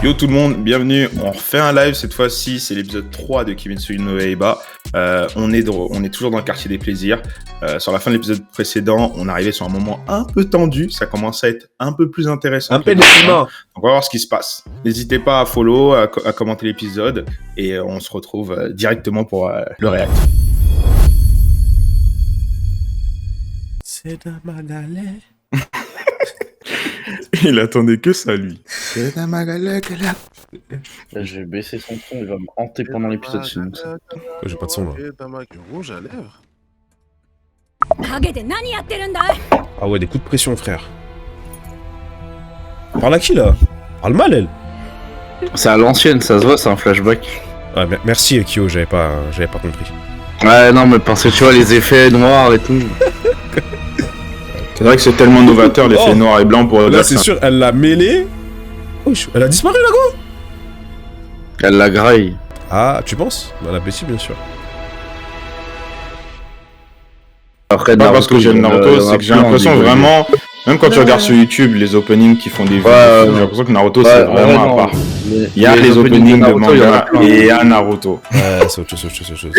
Yo tout le monde, bienvenue, on refait un live cette fois-ci, c'est l'épisode 3 de Kimetsu no Yaiba. On est toujours dans le quartier des plaisirs. Sur la fin de l'épisode précédent, on arrivait sur un moment un peu tendu, ça commence à être un peu plus intéressant. Un peu décimant. Donc on va voir ce qui se passe. N'hésitez pas à follow, à commenter l'épisode et on se retrouve directement pour le react. C'est dans ma galère. Il attendait que ça lui. Là, je vais baisser son son, il va me hanter pendant l'épisode suivant. J'ai pas de son là. Rouge à lèvres. Ah ouais, des coups de pression, frère. Parle à qui là? Parle mal, elle. C'est à l'ancienne, ça se voit, c'est un flashback. Ah, merci Kyo, j'avais pas compris. Ouais, non, mais parce que tu vois les effets noirs et tout. C'est vrai que c'est tellement novateur l'effet noir et blanc pour là, c'est sûr, elle l'a mêlé. Oh, elle a disparu là, gros. Elle la graille. Ah, tu penses? Elle a baissé, bien sûr. Après, Pas parce que j'aime Naruto, c'est que j'ai l'impression vraiment, même quand tu regardes sur YouTube les openings qui font des vidéos, j'ai l'impression que Naruto c'est vraiment à part. Il y a les openings de manga et il y a Naruto. Ouais, c'est autre chose.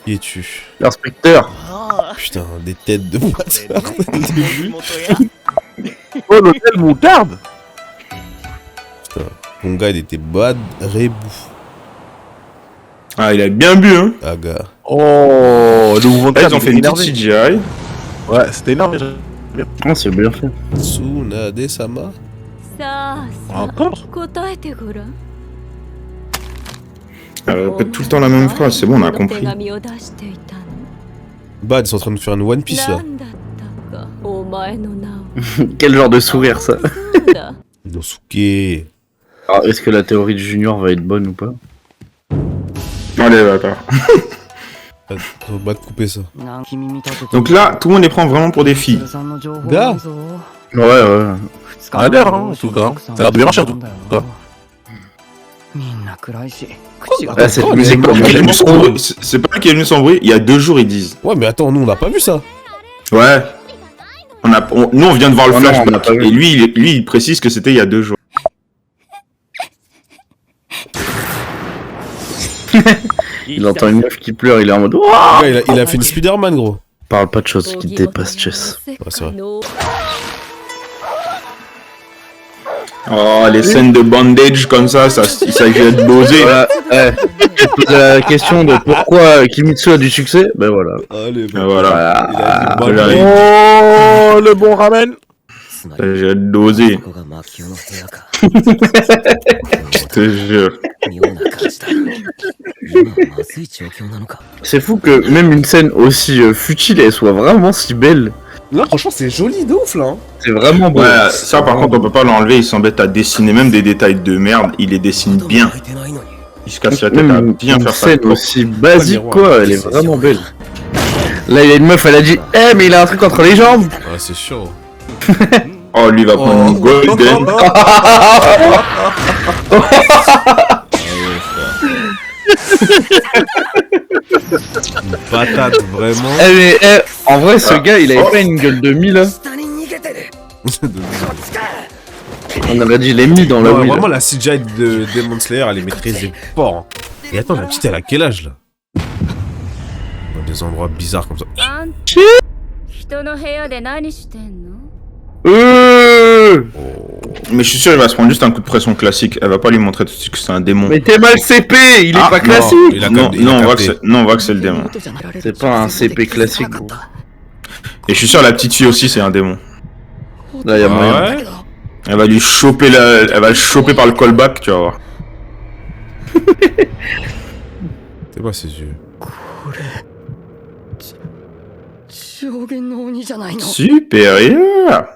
Qui es-tu? L'inspecteur. Putain, des têtes de bâtard. Oh, l'hôtel moutarde. Putain, mon gars il était bad, rebou. Ah, il a bien bu, hein. Ah, gars. Oh, le mouvement de Là, carte, ils ont fait une petite CGI. Ouais, c'était énervé. Ah, c'est bien fait. Tsunade-sama. Encore. Répète tout le temps la même phrase, c'est bon, on a compris. Bad, ils sont en train de faire une One Piece là. Quel genre de sourire ça? Inosuke. Alors, est-ce que la théorie du junior va être bonne ou pas? Allez, d'accord. Faut pas couper ça. Donc là, tout le monde les prend vraiment pour des filles. Gars. Ouais. Ça a l'air, hein, en tout cas. Ça a l'air de bien marcher, en tout cas. Ah, cette musique comme C'est pas qui est venu sans bruit, il y a 2 jours ils disent. Ouais, mais attends, nous on n'a pas vu ça. Ouais. Nous on vient de voir le Oh non, flash on n'a pas vu. et lui il précise que c'était il y a 2 jours. Il entend une meuf qui pleure, il est en mode Ouah. Le gars, il a fait une Spider-Man, gros. Parle pas de choses qui te dépassent, Chess. Ouais, c'est vrai. Oh, les scènes de bandage comme ça s'agit d'être dosé. Voilà, tu te poses la question de pourquoi Kimetsu a du succès? Ben voilà. Allez, Et voilà. Voilà. Oh, le bon ramen. S'agit d'être dosé. Je te jure. C'est fou que même une scène aussi futile, elle soit vraiment si belle. Là, franchement, c'est joli de ouf, là. C'est vraiment beau. Ouais, ça par contre on peut pas l'enlever, il s'embête à dessiner même des détails de merde, il les dessine bien. Il se casse la tête à Même bien une faire ça. scène aussi basique, miroir, quoi, elle est c'est vraiment belle. Là, il y a une meuf, elle a dit Eh, mais il a un truc entre les jambes. Ouais, c'est chaud. Oh, lui va prendre une golden. Une patate, vraiment. Eh, mais en vrai, ce gars, il avait pas une gueule de mille. Hein. On aurait dit les mis dans la Ouais, wheel. vraiment, la CGI de Demon Slayer, elle est maîtrisée fort. Hein. Et attends, la petite, elle a quel âge, là? Dans des endroits bizarres comme ça. Mais je suis sûr il va se prendre juste un coup de pression classique, elle va pas lui montrer tout de suite que c'est un démon. Mais t'es mal CP, il est Ah, pas non. classique. Il a Non, capté, il a on voit que capté. c'est, non, on voit que c'est le démon. C'est pas un CP classique. Gros. Et je suis sûr la petite fille aussi c'est un démon. Là, y a moyen. Ah ouais? Elle va lui choper elle va le choper par le callback, tu vas voir. C'est quoi ces yeux? Supérieur.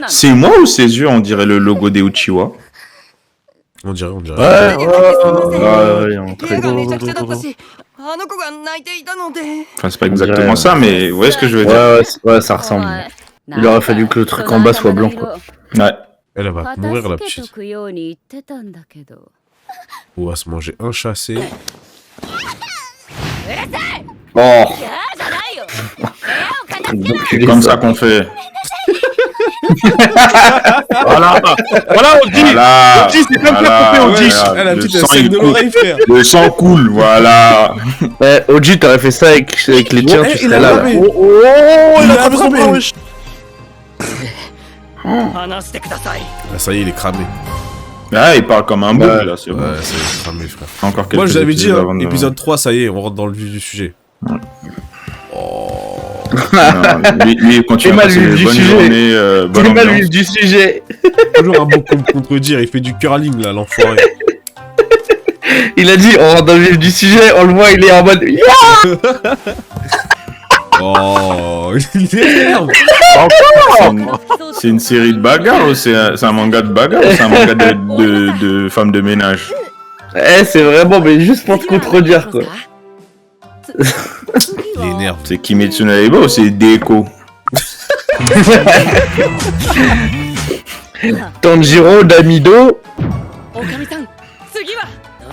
C'est moi ou ses yeux on dirait le logo des Uchiwa? On dirait. Ouais, on très gros. Enfin c'est pas exactement ça mais vous voyez ce que je veux dire. Ouais, ça ressemble. Il aurait fallu que le truc en bas soit blanc, quoi. Ouais. Elle va mourir, la petite. Ou va se manger un chassé. Oh. C'est comme ça qu'on fait. Voilà. Voilà, on dit. Voilà. On dit, c'est comme ça qu'on fait au Ouais, dit. ah, la Le petite sang, elle saigne il de coule. l'oreille, frère. Le sang coule, voilà. Ouais, OG, t'aurais fait ça avec les tiens, Ouais, tu il serais a là. cramé. Oh, Il a attrapé son cramé. bras, wesh. Ah, ça y est, il est cramé. Ah, il parle comme un bouc, Ouais. là, c'est bon. Ouais, ça y est, il est cramé, frère. Encore quelques Moi, je vous avais dit, épisodes hein, avant de- épisode 3, ça y est, on rentre dans le vif du sujet. Non, lui, il continue C'est à mal passer vu des du bonnes sujet. journées, bonne C'est mal ambiance. vu du sujet. Toujours un bon comme contredire, il fait du curling, là, l'enfoiré. Il a dit, on rentre dans le vif du sujet, on le voit, il est en mode. Oh, il énerve. C'est une série de bagarres ou c'est un manga de bagarre ou c'est un manga de femmes de ménage? Eh, c'est vraiment, mais juste pour te contredire, quoi. Il énerve. C'est Kimetsu no Yaiba ou c'est Deco? Tanjiro, Damido.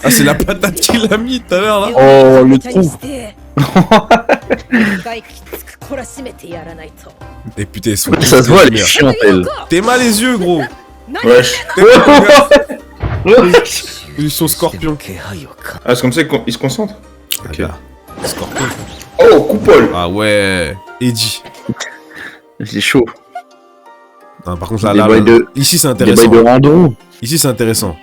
Ah, c'est la patate qu'il a mis tout à l'heure, là. Oh, le trou. Et putain, ils sont Ça se voit, elle est merde. chiante, elle. T'es mal les yeux, gros. Wesh. Ils sont scorpions. Ah, c'est comme ça qu'il se concentre? Ok. Regarde. Scorpion. Oh, coupole! Ah ouais. Eddie. C'est chaud. Non, par contre, là, Des là, bails de- ici, c'est Des bails intéressant. de rando. Ici, c'est intéressant.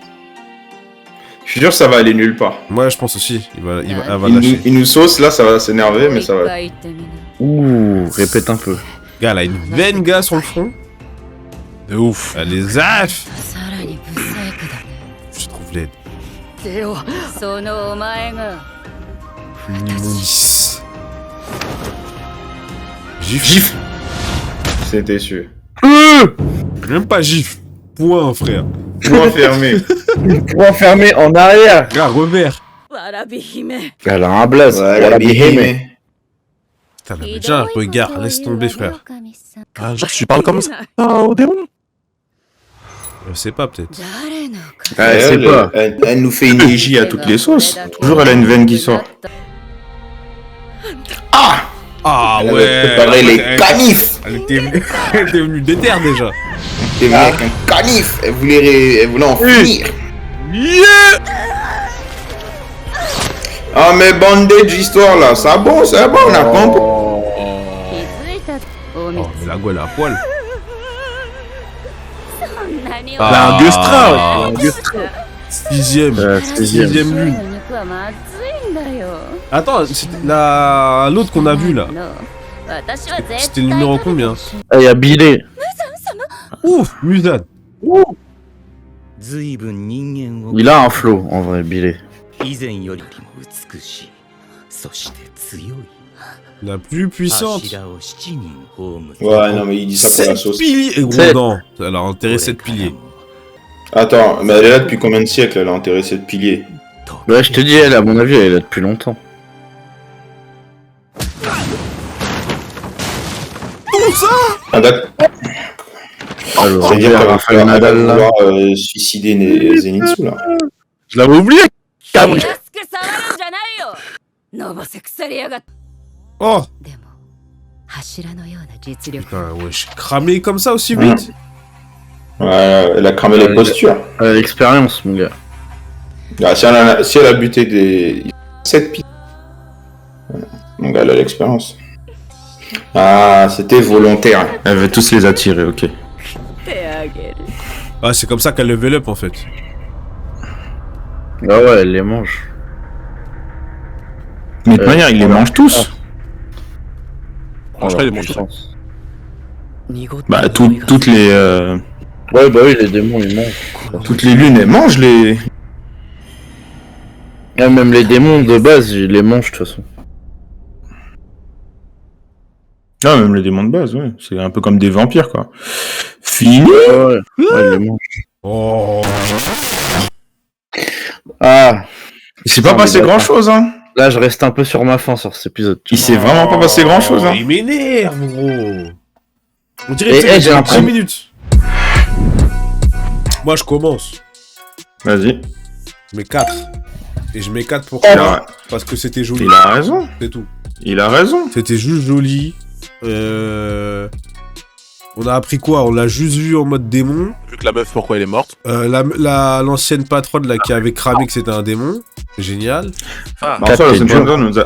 Je suis sûr que ça va aller nulle part. Moi, je pense aussi. Elle va Il lâcher. nous, il nous sauce, là, ça va s'énerver, mais ça va. Ouh, répète un peu. Gars, elle a une veine, gars, sur le front. De ouf. Elle les affes. Je trouve laide. Immondice. Gif. C'était sûr. Même pas gif. Point, frère. Point fermé. Point fermé en arrière. Gars, revers. Elle a un blaze. Ouais, la bihime. Putain, mais déjà, regarde, laisse tomber, frère. Ah, genre, tu parles comme ça au démon? Je sais pas, peut-être. Ouais, sait pas. Elle nous fait une égie à toutes les sauces. Toujours, elle a une veine qui sort. Ah! Ah Elle ouais. avait préparé les canifs. Elle était venue, elle était venue déter déjà. Elle venue avec un canif. Elle voulait en finir. Ah, mais bandage histoire là, ça bon, on a compris. Oh, mais la gueule à poil. Un Gustra. Sixième. Sixième lune. Attends, c'est l'autre qu'on a vu là. C'était le numéro combien? Ah, il y a Billy. Ouf, Musan. Il a un flow, en vrai, Billy. La plus puissante. Ouais, non, mais il dit ça pour la 7 sauce. piliers. Et gros, Sept. non. Elle a enterré 7 piliers. Attends, mais elle est là depuis combien de siècles? Elle a enterré cette pilier. Ouais, je te dis, elle, à mon avis, elle est là depuis longtemps. Ah, d'accord. Alors, C'est-à-dire qu'elle va Rafael Nadal, là. vouloir suicider Zenitsu là. Je l'avais oublié. Oh. Putain, wesh. Cramé comme ça aussi vite. Ouais, elle a cramé les postures. Elle a l'expérience, mon gars. Ah, si elle a buté des 7 piliers. Donc elle a l'expérience. Ah, c'était volontaire. Elle veut tous les attirer, ok. Ah, c'est comme ça qu'elle level up en fait. Ah ouais, elle les mange. Mais de toute manière, ils les mangent tous. Franchement, il est bon. Bah, toutes les... Ouais, bah oui, les démons, ils mangent. Toutes les lunes, elles mangent les... Ah, même les démons, de base, ils les mangent, de toute façon. Ah, même les démons de base, ouais. C'est un peu comme des vampires, quoi. Fini. Ouais, ils les mangent. Oh. Ah, Il s'est pas passé grand-chose, hein. là, je reste un peu sur ma faim sur cet épisode. Il s'est vraiment pas passé grand-chose, hein. Il m'énerve, gros. On dirait Et, que c'est j'ai l'impression- 10 minutes. Moi, je commence. Vas-y. Je mets 4. Et je mets 4 pour Il quoi? a... Parce que c'était joli. il a raison. C'est tout. Il a raison. C'était juste joli. On a appris quoi? On l'a juste vu en mode démon. Vu que la meuf, pourquoi elle est morte. L'ancienne patronne là qui avait cramé que c'était un démon. Génial. Bah, en soi,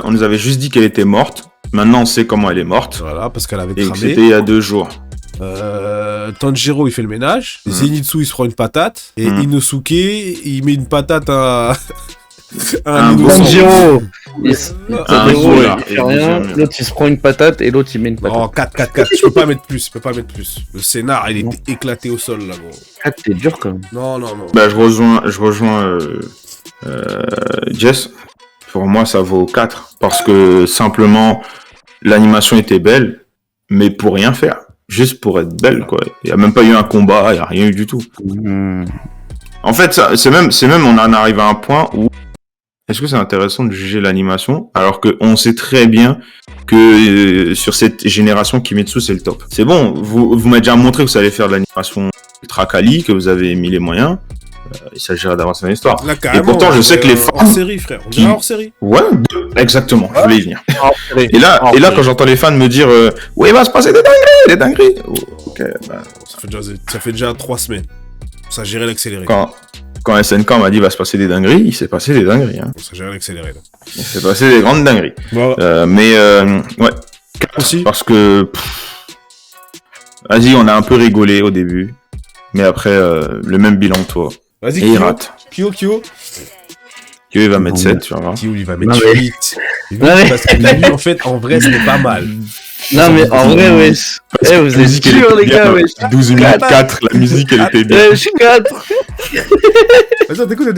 on nous avait juste dit qu'elle était morte. Maintenant, on sait comment elle est morte. Voilà, parce qu'elle avait Et que cramé. c'était il y a 2 jours. Tanjiro, il fait le ménage. Zenitsu, il se prend une patate. Et Inosuke, il met une patate à... Un Tanjiro, il Un Tanjiro, gros, il là. fait rien. L'autre, il se prend une patate et l'autre, il met une patate. Oh, 4. Je peux pas mettre plus. Le scénar, il est éclaté au sol, là, gros. 4, t'es dur quand même. Non. Bah, je rejoins Jess. Pour moi, ça vaut 4. Parce que simplement, l'animation était belle, mais pour rien faire. Juste pour être belle, quoi. Il n'y a même pas eu un combat, il n'y a rien eu du tout. En fait, c'est même, on en arrive à un point où est-ce que c'est intéressant de juger l'animation alors qu'on sait très bien que sur cette génération, Kimetsu, c'est le top. C'est bon, vous m'avez déjà montré que vous allez faire de l'animation ultra quali, que vous avez mis les moyens. Il s'agirait d'avancer dans l'histoire. Là, Et pourtant, je sais que les hors fans... série, frère. On dirait hors série. Ouais, exactement, je voulais y venir. Et là, quand j'entends les fans me dire ouais, il va se passer des dingueries. Oh, ok, bah... Ça fait déjà 3 semaines. Ça gérait l'accéléré. Quand SNK m'a dit va se passer des dingueries, il s'est passé des dingueries. Hein. Ça gérait l'accéléré, là. Il s'est passé des grandes dingueries. Voilà. Ouais. Aussi. Parce que... Vas-y, on a un peu rigolé au début. Mais après, le même bilan que toi. Vas-y, Et il rate. Kyo. Kyo, il va mettre 7, tu vois. Kyo, il va mettre Non, mais- 8. Non, mais- Parce que lui, en fait, en vrai, c'était pas mal. Non, mais en vrai, wesh. Parce que Vous la êtes musique, elle durs, était les bien, gars, ouais. wesh. 12 minutes 4, la musique, elle était bien. Je suis 4. Vas-y, on t'écoute.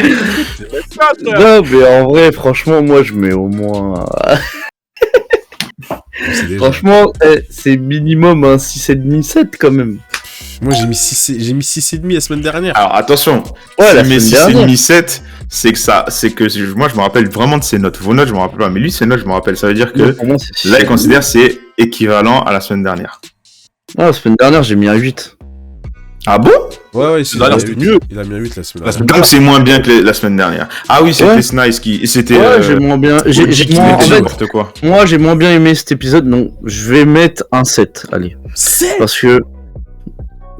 Non, mais en vrai, franchement, moi, je mets au moins... C'est déjà- Franchement, c'est minimum un 6,5, 7 quand même. Moi, j'ai mis 6,5 la semaine dernière. Alors, attention. Ouais, la mais semaine dernière. 6,5, 7, c'est que moi, je me rappelle vraiment de ses notes. Vos notes, je me rappelle pas. Mais lui, ses notes, je me rappelle. Ça veut dire que Pour moi, c'est là, il 6,5. considère que c'est équivalent à la semaine dernière. Ah, la semaine dernière, j'ai mis un 8. Ah bon? Ouais, Là, c'était mieux. Il a mis un 8 la semaine La dernière. Donc, c'est moins bien que la semaine dernière. Ah oui, c'était Ouais. Snice qui... C'était... Ouais, j'ai moins bien... j'ai qui moins... En mettait fait, n'importe quoi. moi, j'ai moins bien aimé cet épisode, donc je vais mettre un 7, allez. 7 Parce que...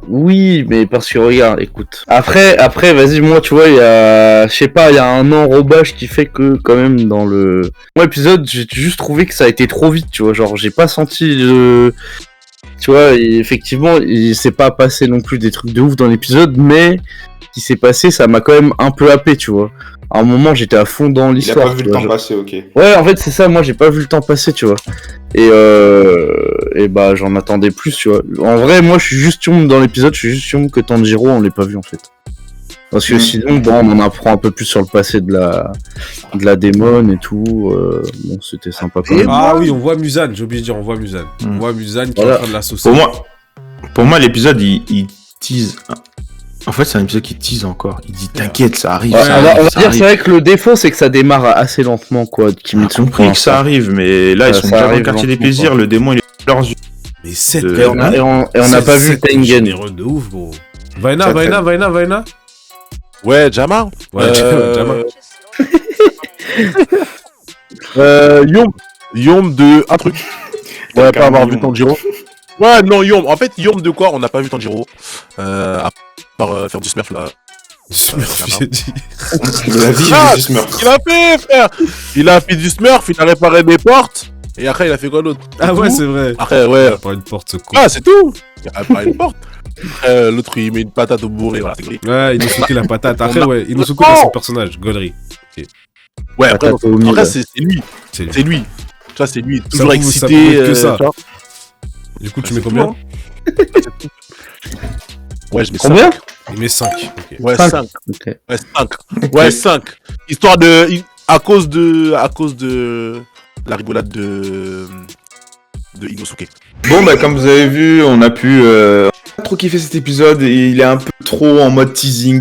Oui, mais parce que regarde, écoute. Après, vas-y, moi, tu vois, il y a, je sais pas, il y a un enrobage qui fait que, quand même, dans le... Moi, épisode, j'ai juste trouvé que ça a été trop vite, tu vois, genre, j'ai pas senti le... Tu vois, et effectivement, il s'est pas passé non plus des trucs de ouf dans l'épisode, mais ce qui s'est passé, ça m'a quand même un peu happé, tu vois. À un moment, j'étais à fond dans Il a l'histoire. pas vu tu le vois, temps passer, ok. Ouais, en fait, c'est ça, moi j'ai pas vu le temps passer, tu vois. Et bah, j'en attendais plus, tu vois. En vrai, moi je suis juste yombe dans l'épisode, je suis juste yombe que Tanjiro, on l'ait pas vu en fait. Parce que sinon, bon, on en apprend un peu plus sur le passé de la démon et tout. Bon, c'était sympa quand même. Ah oui, on voit Musan, j'ai oublié de dire, on voit Musan. On voit Musan qui est Voilà. en train de la saucer. Pour moi, l'épisode, il tease... En fait, c'est un épisode qui tease encore. Il dit, t'inquiète, ça arrive, Ouais, ça on va arrive, dire, ça c'est arrive. vrai que le défaut, c'est que ça démarre assez lentement, quoi. J'ai Kimetsu, compris que ça arrive, mais là, ils sont Ça déjà dans le arrive quartier des lentement, plaisirs, quoi. le démon, il est dans leurs yeux. Mais 7 Et Et on n'a pas vu Tengen. généreux de ouf, gros. Vaina. Ouais, Jama. Ouais, Jama. Yom de un truc. On va pas avoir vu Yom. Tanjiro. Ouais, non, Yom. En fait, Yom de quoi? On n'a pas vu Tanjiro. À part faire du smurf là. J'ai dit. La vie, Ah, il juste meurt. Il a fait, frère. Il a fait du smurf, il a réparé des portes. Et après, il a fait quoi d'autre? Ah ouais, c'est vrai. Après, ouais. Par une porte, ce con. Ah, c'est tout. Il a réparé une porte. Après, l'autre, il met une patate au bourré. Voilà, c'est gris. Ouais, Inosuke la patate. Après, ouais, Inosuke c'est son personnage, Godry. Ouais, après, Patate au milieu. après, c'est lui. C'est lui. C'est lui. Tu vois, c'est lui. Ça Toujours vous- excité. ça vous fait que ça. tu vois. Du coup, tu Ouais, mets c'est combien tout, Ouais, je mets Combien 5. Il met 5. Ok. Ouais, Cinq. 5. Ok. Ouais, 5. Ouais, 5. Histoire de. À cause de la rigolade de Inosuke. Bon, bah, comme vous avez vu, on a pas trop kiffé cet épisode. Et il est un peu trop en mode teasing.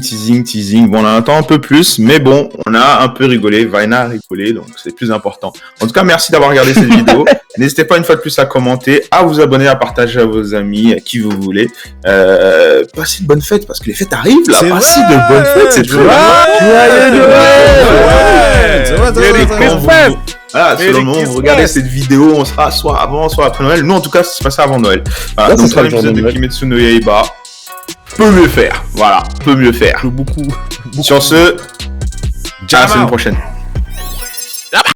Bon, on en attend un peu plus, mais bon, on a un peu rigolé. Vaina a rigolé, donc c'est plus important. En tout cas, merci d'avoir regardé cette vidéo. N'hésitez pas une fois de plus à commenter, à vous abonner, à partager à vos amis, à qui vous voulez. Passez de bonnes fêtes, parce que les fêtes arrivent, là. C'est Passez vrai. de bonnes fêtes, c'est très Joyeux bien. Joyeux Noël. Ouais, ça va, Et ça va. quand vous- Voilà, Mais selon les moi, Kiss vous regardez Press. cette vidéo, on sera soit avant, soit après Noël. Nous, en tout cas, c'est passé avant Noël. Voilà, Ouais, donc ce sera le troisième jour de épisode de Noël. Kimetsu no Yaiba. Peut mieux faire. Voilà, peut mieux faire. Beaucoup. Sur ce, à la semaine Ciao. prochaine.